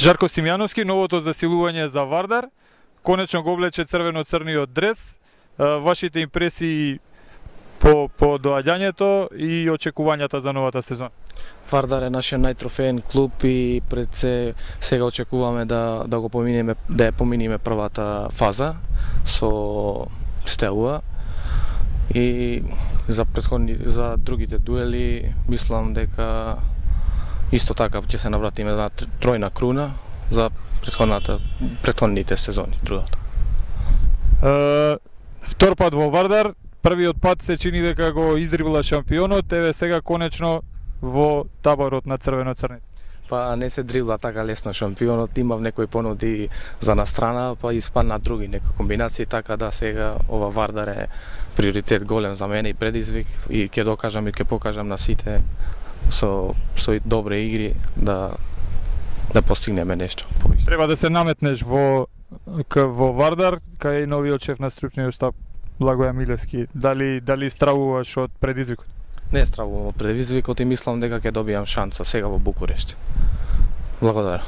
Жарко Симјановски, новото засилување за Вардар, конечно го облече црвено-црниот дрес. Вашите импресии по доаѓањето и очекувањата за новата сезона? Вардар е нашиот најтрофеен клуб и пред сега очекуваме да го поминеме, да ја поминиме првата фаза со Стеуа. И за другите дуели мислам дека исто така ќе се навратиме на тројна круна за претходните сезони, другата. Втор пат во Вардар, првиот пат се чини дека го издрибла шампионот, еве сега конечно во таборот на црвено-црните. Па не се дрибла така лесно шампионот, имав некои понуди за настрана, па испадна други некои комбинации, така да сега ова Вардар е приоритет голем за мене и предизвик и ќе докажам и ќе покажам на сите со добри игри да постигнеме нешто повеќе. Треба да се наметнеш во Вардар, кај новиот шеф на стручниот штаб Благоја Милевски. Дали стравуваш од предизвикот? Не стравувам од предизвикот и мислам дека ќе добијам шанса сега во Букурешт. Благодарам.